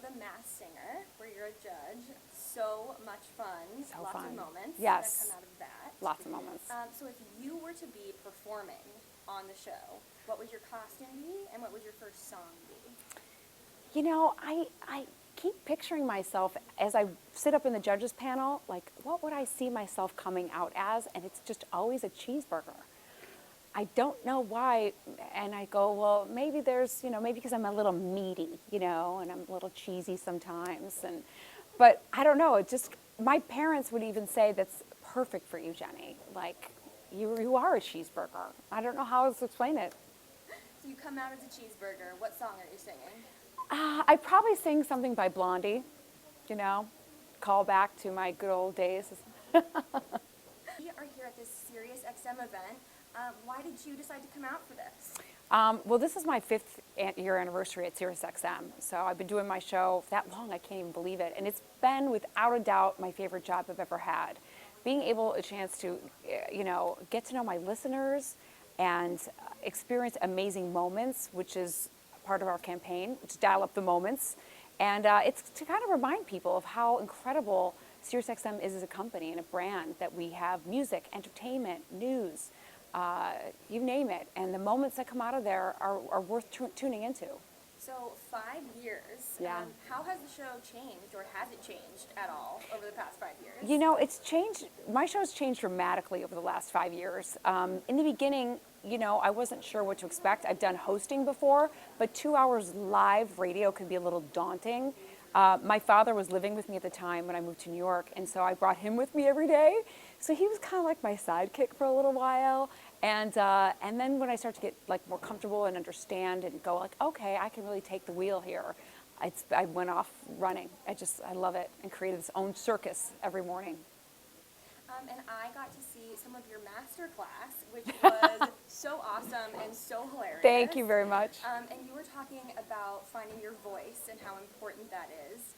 The Masked Singer, where you're a judge. So much fun. So Lots fun. of moments Yes. that come out of that. Lots of moments. So if you were to be performing on the show, what would your costume be, and what would your first song be? You know, I keep picturing myself as I sit up in the judges panel, like, what would I see myself coming out as? And it's just always a cheeseburger. I don't know why, and I go, well, maybe there's, maybe because I'm a little meaty, and I'm a little cheesy sometimes, but I don't know, my parents would even say that's perfect for you, Jenny. Like, you are a cheeseburger. I don't know how else to explain it. So you come out as a cheeseburger. What song are you singing? I'd probably sing something by Blondie, call back to my good old days. We are here at this SiriusXM event. Why did you decide to come out for this? Well, this is my 5th year anniversary at SiriusXM. So I've been doing my show that long, I can't even believe it. And it's been, without a doubt, my favorite job I've ever had. Being able a chance to, get to know my listeners and experience amazing moments, which is part of our campaign, which is Dial Up the Moments. And it's to kind of remind people of how incredible SiriusXM is as a company and a brand, that we have music, entertainment, news, you name it. And the moments that come out of there are worth tuning into. So 5 years. Yeah. How has the show changed, or has it changed at all over the past 5 years? It's changed. My show's changed dramatically over the last 5 years. In the beginning, I wasn't sure what to expect. I've done hosting before, but 2 hours live radio can be a little daunting. My father was living with me at the time when I moved to New York, and so I brought him with me every day. So he was kind of like my sidekick for a little while. And then when I started to get like more comfortable and understand and go like, okay, I can really take the wheel here, I went off running. I love it, and created this own circus every morning. And I got to see some of your master class, which was so awesome and so hilarious. Thank you very much. And you were talking about finding your voice and how important that is.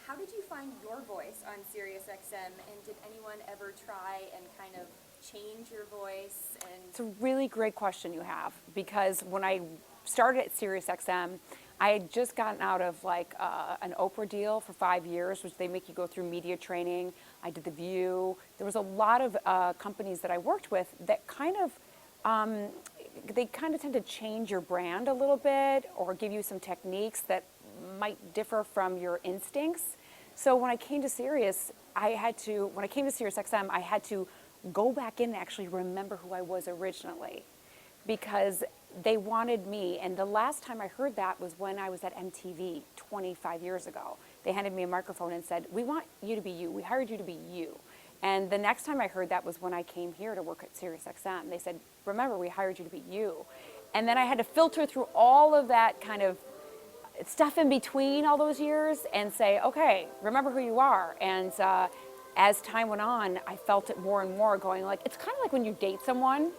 How did you find your voice on SiriusXM, and did anyone ever try and kind of change your voice? It's a really great question you have, because when I started at SiriusXM, I had just gotten out of like an Oprah deal for 5 years, which they make you go through media training. I did The View. There was a lot of companies that I worked with that kind of tend to change your brand a little bit, or give you some techniques that might differ from your instincts. So when I came to SiriusXM, I had to go back in and actually remember who I was originally, because they wanted me. And the last time I heard that was when I was at MTV 25 years ago. They handed me a microphone and said, we want you to be you. We hired you to be you. And the next time I heard that was when I came here to work at SiriusXM. They said, remember, we hired you to be you. And then I had to filter through all of that kind of stuff in between all those years and say, okay, remember who you are. And as time went on, I felt it more and more, going like, it's kind of like when you date someone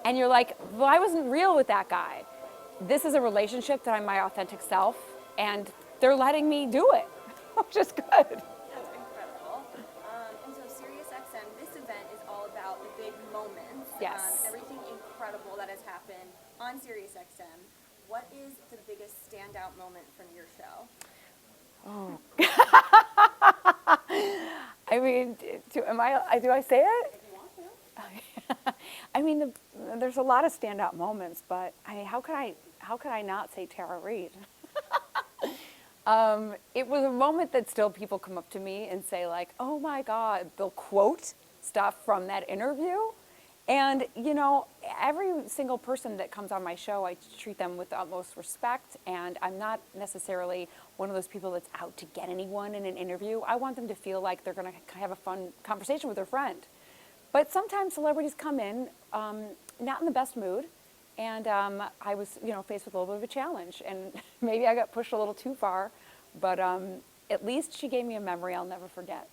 and you're like, well, I wasn't real with that guy. This is a relationship that I'm my authentic self, and they're letting me do it, which is good. That's incredible. And so SiriusXM, this event is all about the big moments. Yes. Everything incredible that has happened on SiriusXM. What is the biggest standout moment from your show? Oh. I mean, do I say it? If you want to. I mean, there's a lot of standout moments, but how could I not say Tara Reid? It was a moment that still people come up to me and say like, oh my God, they'll quote stuff from that interview. And, every single person that comes on my show, I treat them with the utmost respect, and I'm not necessarily one of those people that's out to get anyone in an interview. I want them to feel like they're going to have a fun conversation with their friend. But sometimes celebrities come in not in the best mood, and I was, faced with a little bit of a challenge, and maybe I got pushed a little too far, but at least she gave me a memory I'll never forget.